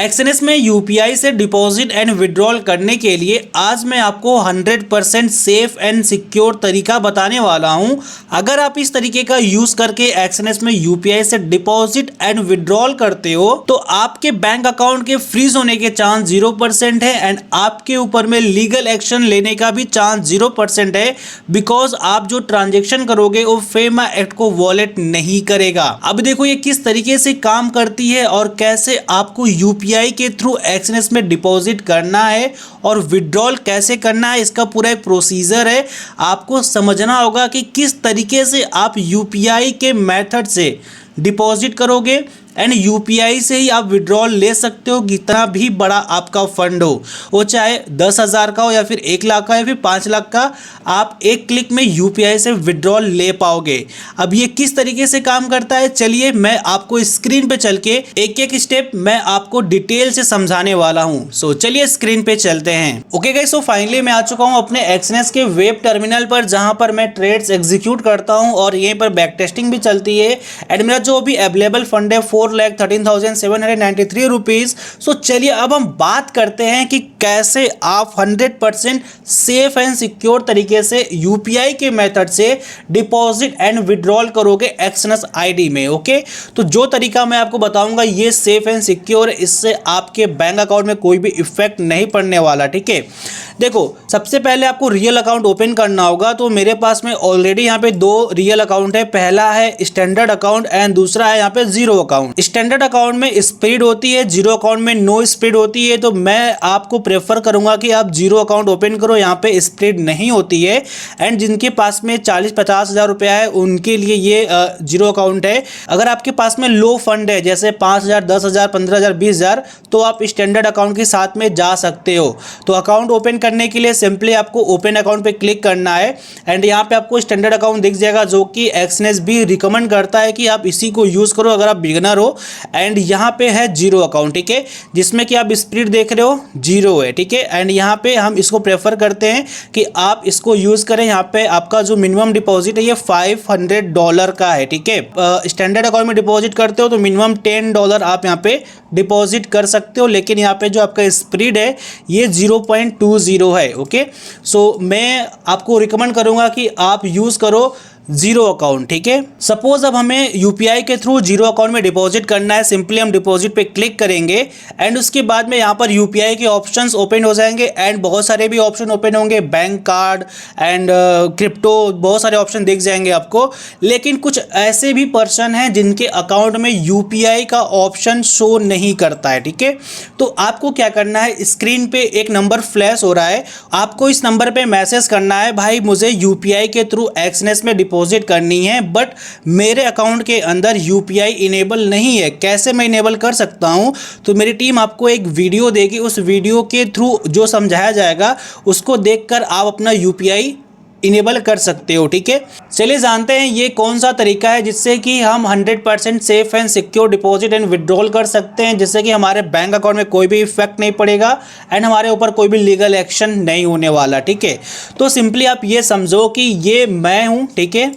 एक्सएनएस में यूपीआई से deposit and withdrawal करने के लिए आज मैं आपको 100% सेफ एंड सिक्योर तरीका बताने वाला हूं। अगर आप इस तरीके का यूज करके एक्सएनएस में यूपीआई से डिपॉजिट एंड विड्रॉल करते हो तो आपके बैंक अकाउंट के फ्रीज होने के चांस 0% है एंड आपके ऊपर में लीगल एक्शन लेने का भी चांस 0% है, बिकॉज आप जो ट्रांजेक्शन करोगे वो फेमा एक्ट को वॉलेट नहीं करेगा। अब देखो ये किस तरीके से काम करती है और कैसे आपको यूपीआई के थ्रू एक्सएनएस में डिपॉजिट करना है और विड्रॉल कैसे करना है, इसका पूरा एक प्रोसीजर है। आपको समझना होगा कि किस तरीके से आप यूपीआई के मेथड से डिपॉजिट करोगे एंड यूपीआई से ही आप विड्रॉल ले सकते हो। कितना भी बड़ा आपका फंड हो, वो चाहे 10,000 का हो या फिर 1 लाख का या फिर 5 लाख का, आप एक क्लिक में यूपीआई से विड्रॉल ले पाओगे। अब ये किस तरीके से काम करता है, चलिए मैं आपको स्क्रीन पे चल के एक एक स्टेप मैं आपको डिटेल से समझाने वाला हूँ। सो चलिए स्क्रीन पे चलते हैं। ओके गाइस, सो फाइनली मैं आ चुका हूँ अपने एक्सएनएस के वेब टर्मिनल पर, जहां पर मैं ट्रेड्स एग्जीक्यूट करता हूँ और यहीं पर बैक टेस्टिंग भी चलती है एंड मेरा जो भी अवेलेबल फंड है 4,13,793 रुपीज। सो चलिए अब हम बात करते हैं कि कैसे आप 100% सेफ एंड सिक्योर तरीके से यूपीआई के मेथड से डिपॉजिट एंड विड्रॉल करोगे एक्सएनएस आईडी में। ओके, तो जो तरीका मैं आपको बताऊंगा ये सेफ एंड सिक्योर, इससे आपके बैंक अकाउंट में कोई भी इफेक्ट नहीं पड़ने वाला। ठीक है, देखो सबसे पहले आपको रियल अकाउंट ओपन करना होगा। तो मेरे पास में ऑलरेडी यहाँ पे 2 रियल अकाउंट है, पहला है स्टैंडर्ड अकाउंट एंड दूसरा है यहाँ पे जीरो अकाउंट। स्टैंडर्ड अकाउंट में स्पीड होती है, जीरो अकाउंट में नो स्पीड होती है। तो मैं आपको प्रेफर करूंगा कि आप जीरो अकाउंट ओपन करो, यहाँ पे स्पीड नहीं होती है एंड जिनके पास में 40-50 हज़ार रुपया है उनके लिए ये जीरो अकाउंट है। अगर आपके पास में लो फंड है जैसे 5,000, 10,000, 15,000, 20,000, तो आप स्टैंडर्ड अकाउंट के साथ में जा सकते हो। तो अकाउंट ओपन करने के लिए सिंपली आपको ओपन अकाउंट पे क्लिक करना है एंड यहाँ पे आपको स्टैंडर्ड अकाउंट दिख जाएगा, जो कि एक्सएनएस भी रिकमेंड करता है कि आप इसी को यूज करो अगर आप बिगिनर हो। एंड यहाँ पे है जीरो अकाउंट, ठीक है, जिसमें कि आप स्पीड देख रहे हो जीरो है। ठीक है, एंड यहाँ पे हम इसको प्रेफर करते हैं कि आप इसको यूज करें। यहाँ पे आपका जो मिनिमम डिपॉजिट है ये $500 का है। ठीक है, स्टैंडर्ड अकाउंट में डिपॉजिट करते हो तो मिनिमम $10 आप यहाँ पे डिपॉजिट कर सकते हो, लेकिन यहाँ पे जो आपका स्पीड है ये 0.20 है। ओके, सो मैं आपको रिकमेंड करूंगा कि आप यूज करो जीरो अकाउंट। ठीक है, सपोज अब हमें यूपीआई के थ्रू जीरो अकाउंट में डिपॉजिट करना है। सिंपली हम डिपॉजिट पे क्लिक करेंगे एंड उसके बाद में यहाँ पर यूपीआई के ऑप्शंस ओपन हो जाएंगे एंड बहुत सारे भी ऑप्शन ओपन होंगे, बैंक कार्ड एंड क्रिप्टो, बहुत सारे ऑप्शन दिख जाएंगे आपको। लेकिन कुछ ऐसे भी पर्सन हैं जिनके अकाउंट में यूपीआई का ऑप्शन शो नहीं करता है। ठीक है, तो आपको क्या करना है, स्क्रीन पे एक नंबर फ्लैश हो रहा है, आपको इस नंबर पे मैसेज करना है, भाई मुझे यूपीआई के थ्रू एक्सएनएस में डिपॉजिट करनी है बट मेरे अकाउंट के अंदर यूपीआई इनेबल नहीं है, कैसे मैं इनेबल कर सकता हूं। तो मेरी टीम आपको एक वीडियो देगी, उस वीडियो के थ्रू जो समझाया जाएगा उसको देखकर आप अपना यूपीआई इनेबल कर सकते हो। ठीक है, चलिए जानते हैं ये कौन सा तरीका है जिससे कि हम 100% safe and secure deposit and withdrawal कर सकते हैं, जिससे कि हमारे बैंक अकाउंट में कोई भी इफेक्ट नहीं पड़ेगा एंड हमारे ऊपर कोई भी लीगल एक्शन नहीं होने वाला। ठीक है, तो सिंपली आप ये समझो कि ये मैं हूँ, ठीक है,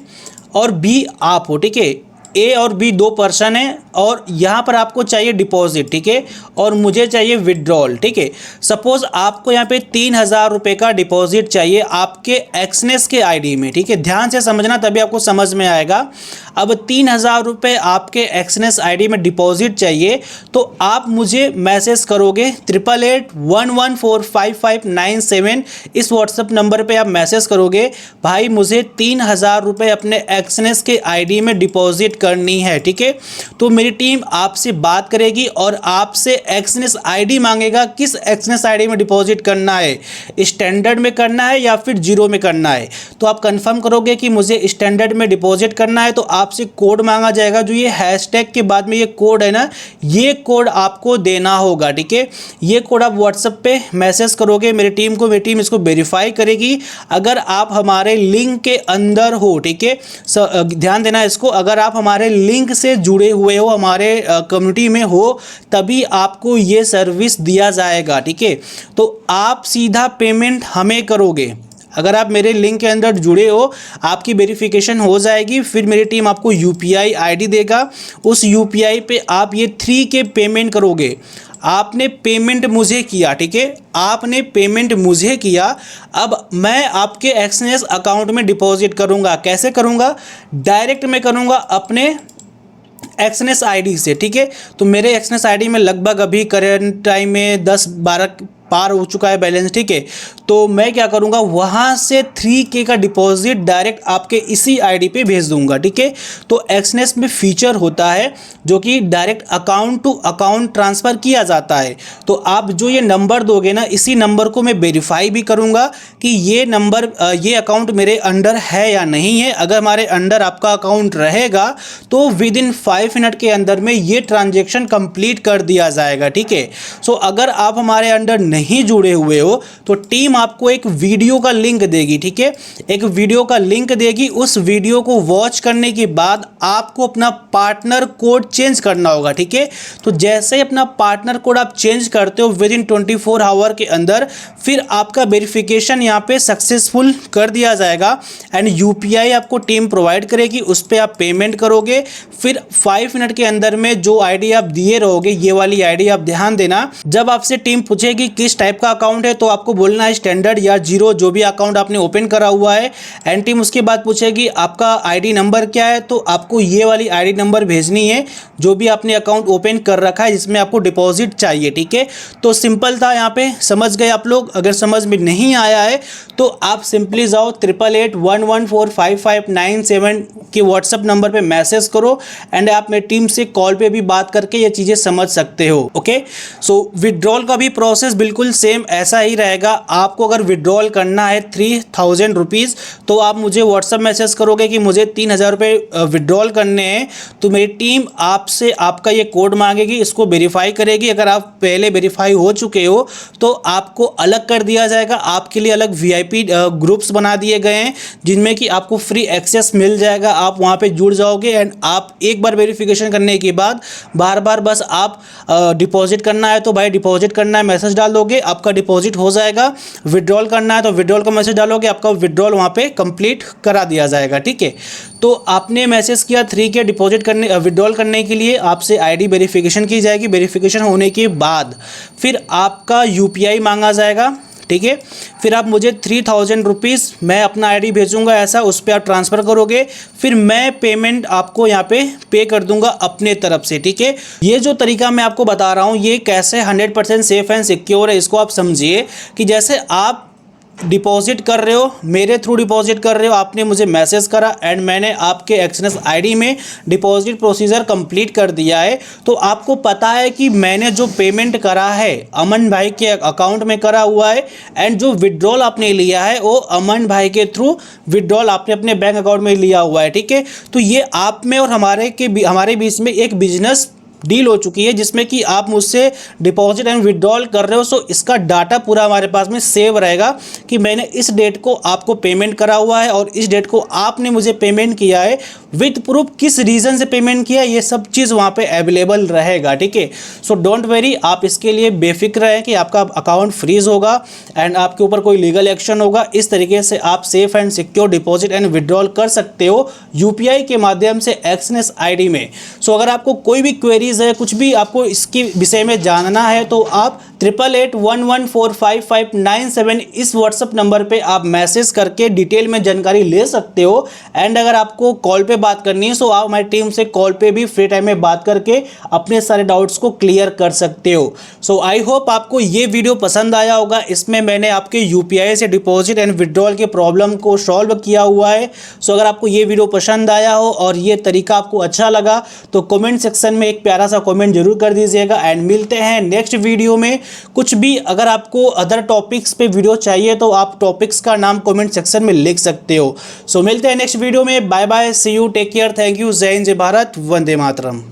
और बी आप हो। ठीक है, ए और बी 2 पर्सन है और यहाँ पर आपको चाहिए डिपॉजिट, ठीक है, और मुझे चाहिए विड्रॉल। ठीक है, सपोज आपको यहाँ पे 3,000 रुपये का डिपॉजिट चाहिए आपके एक्सएनएस के आईडी में। ठीक है, ध्यान से समझना तभी आपको समझ में आएगा। अब 3,000 रुपये आपके एक्सएनएस आईडी में डिपॉजिट चाहिए तो आप मुझे मैसेज करोगे 8881145597, इस व्हाट्सएप नंबर पे आप मैसेज करोगे, भाई मुझे 3,000 रुपये अपने एक्सएनएस के आईडी में डिपॉजिट करनी है। ठीक है, तो मेरी टीम आपसे बात करेगी और आपसे एक्सएनएस आईडी मांगेगा, किस एक्सएनएस आईडी में डिपॉजिट करना है, स्टैंडर्ड में करना है या फिर जीरो में करना है। तो आप कंफर्म करोगे कि मुझे स्टैंडर्ड में डिपॉजिट करना है तो आपसे कोड मांगा जाएगा, जो ये हैशटैग के बाद में ये कोड है ना, ये कोड आपको देना होगा। ठीक है, ये कोड आप व्हाट्सएप पे मैसेज करोगे मेरी टीम को, मेरी टीम इसको वेरीफाई करेगी। अगर आप हमारे लिंक के अंदर हो, ठीक है, ध्यान देना इसको, अगर आप हमारे लिंक से जुड़े हुए हो, हमारे कम्युनिटी में हो, तभी आपको ये सर्विस दिया जाएगा। ठीक है, तो आप सीधा पेमेंट हमें करोगे। अगर आप मेरे लिंक के अंदर जुड़े हो, आपकी वेरिफिकेशन हो जाएगी, फिर मेरी टीम आपको यूपीआई आईडी देगा, उस यूपीआई पे आप ये 3 के पेमेंट करोगे। आपने पेमेंट मुझे किया, ठीक है, आपने पेमेंट मुझे किया। अब मैं आपके एक्सएनएस अकाउंट में डिपॉजिट करूंगा। कैसे करूंगा? डायरेक्ट मैं करूंगा अपने एक्सएनएस आईडी से, ठीक है। तो मेरे एक्सएनएस आईडी में लगभग अभी करंट टाइम में 10-12 पार हो चुका है बैलेंस, ठीक है। तो मैं क्या करूंगा, वहां से 3K का डिपॉजिट डायरेक्ट आपके इसी आईडी पे भेज दूंगा, ठीक है। तो एक्सएनएस में फीचर होता है जो कि direct account to account transfer किया जाता है। तो आप जो ये नंबर दोगे ना, इसी नंबर को मैं वेरीफाई भी करूंगा कि ये नंबर ये अकाउंट मेरे अंडर है या नहीं है। अगर हमारे अंडर आपका अकाउंट रहेगा तो विद इन 5 मिनट के अंदर में ये ट्रांजेक्शन कंप्लीट कर दिया जाएगा, ठीक है। सो अगर आप हमारे अंडर नहीं जुड़े हुए हो तो टीम आपको एक वीडियो का लिंक देगी, ठीक है। एक वीडियो का लिंक देगी। उस वीडियो को वॉच करने के बाद आपको अपना पार्टनर कोड चेंज करना होगा, ठीक है। तो जैसे ही अपना पार्टनर कोड आप चेंज करते हो विद इन 24 आवर के अंदर, फिर आपका वेरिफिकेशन यहाँ पे सक्सेसफुल कर दिया जाएगा एंड यूपीआई आपको टीम प्रोवाइड करेगी। उस पर आप पेमेंट करोगे। फिर 5 मिनट के अंदर में जो आईडी आप दिए रहोगे, ये वाली आईडी आप ध्यान देना, जब आपसे टीम पूछेगी किस टाइप का अकाउंट है तो आपको बोलना है स्टैंडर्ड या जीरो, जो भी अकाउंट आपने ओपन करा हुआ है। एंड टीम उसके बाद पूछेगी आपका आईडी नंबर क्या है, तो आपको ये वाली आईडी नंबर भेजनी है जो भी आपने अकाउंट ओपन कर रखा है जिसमें आपको डिपॉजिट चाहिए, ठीक है। तो सिंपल था, यहाँ पे समझ गए आप लोग। अगर समझ में नहीं आया है तो आप सिंपली जाओ 8881145597 के व्हाट्सएप नंबर पे मैसेज करो एंड आप मेरी टीम से कॉल पे भी बात करके ये चीज़ें समझ सकते हो, ओके। सो विड्रॉल का भी प्रोसेस बिल्कुल सेम ऐसा ही रहेगा। आपको अगर विड्रॉल करना है 3000 रुपीज़ तो आप मुझे व्हाट्सएप मैसेज करोगे कि मुझे 3000 रुपये विड्रॉल करने हैं, तो मेरी टीम आपसे आपका ये कोड मांगेगी, इसको वेरीफाई करेगी। अगर आप पहले वेरीफाई हो चुके हो तो आपको अलग कर दिया जाएगा। आपके लिए अलग VIP ग्रुप्स बना दिए गए हैं जिनमें कि आपको फ्री एक्सेस मिल जाएगा। आप वहाँ पे जुड़ जाओगे एंड आप एक बार वेरिफिकेशन करने के बाद बार बार बस आप डिपॉजिट करना है तो भाई डिपॉजिट करना है, मैसेज डाल दोगे, आपका डिपॉजिट हो जाएगा। विड्रॉल करना है तो विड्रॉल का मैसेज डालोगे, आपका विड्रॉल वहाँ पे कंप्लीट करा दिया जाएगा, ठीक है। तो आपने मैसेज किया 3K डिपॉजिट करने विड्रॉल करने के लिए, आपसे आईडी वेरिफिकेशन की जाएगी। वेरिफिकेशन होने के बाद फिर आपका UPI मांगा जाएगा, ठीक है। फिर आप मुझे 3000 रुपीज़ मैं अपना आईडी भेजूंगा ऐसा, उस पर आप ट्रांसफ़र करोगे। फिर मैं पेमेंट आपको यहाँ पे कर दूंगा अपने तरफ से, ठीक है। ये जो तरीका मैं आपको बता रहा हूँ ये कैसे 100% सेफ एंड सिक्योर है, इसको आप समझिए कि जैसे आप डिपॉजिट कर रहे हो, मेरे थ्रू डिपॉजिट कर रहे हो, आपने मुझे मैसेज करा एंड मैंने आपके एक्सएनएस आईडी में डिपॉजिट प्रोसीजर कंप्लीट कर दिया है। तो आपको पता है कि मैंने जो पेमेंट करा है अमन भाई के अकाउंट में करा हुआ है एंड जो विड्रॉल आपने लिया है वो अमन भाई के थ्रू विड्रॉल आपने अपने बैंक अकाउंट में लिया हुआ है, ठीक है। तो ये आप में और हमारे बीच में एक बिजनेस डील हो चुकी है जिसमें कि आप मुझसे डिपॉजिट एंड विड्रॉल कर रहे हो। सो इसका डाटा पूरा हमारे पास में सेव रहेगा कि मैंने इस डेट को आपको पेमेंट करा हुआ है और इस डेट को आपने मुझे पेमेंट किया है, विद प्रूफ किस रीज़न से पेमेंट किया, ये सब चीज़ वहाँ पे अवेलेबल रहेगा, ठीक है। सो डोंट वरी, आप इसके लिए बेफिक्र रहें कि आपका अकाउंट फ्रीज होगा एंड आपके ऊपर कोई लीगल एक्शन होगा। इस तरीके से आप safe and secure deposit and withdrawal कर सकते हो UPI के माध्यम से एक्सएनएस आईडी में। सो अगर आपको कोई भी क्वेरीज है, कुछ भी आपको इसके विषय में जानना है तो आप 8881145597 इस व्हाट्सएप नंबर पे आप मैसेज करके डिटेल में जानकारी ले सकते हो। एंड अगर आपको कॉल पे बात करनी है तो आप हमारी टीम से कॉल पे भी फ्री टाइम में बात करके अपने सारे डाउट्स को क्लियर कर सकते हो। सो आई होप आपको ये वीडियो पसंद आया होगा। इसमें मैंने आपके UPI से डिपॉजिट एंड विड्रॉल के प्रॉब्लम को सॉल्व किया हुआ है। सो अगर आपको ये वीडियो पसंद आया हो और ये तरीका आपको अच्छा लगा तो कमेंट सेक्शन में एक प्यारा सा कमेंट जरूर कर दीजिएगा एंड मिलते हैं नेक्स्ट वीडियो में। कुछ भी अगर आपको अदर टॉपिक्स पे वीडियो चाहिए तो आप टॉपिक्स का नाम कमेंट सेक्शन में लिख सकते हो। सो मिलते हैं नेक्स्ट वीडियो में। Bye bye, see you, take care, thank you, जय हिंद, जय भारत, वंदे मातरम।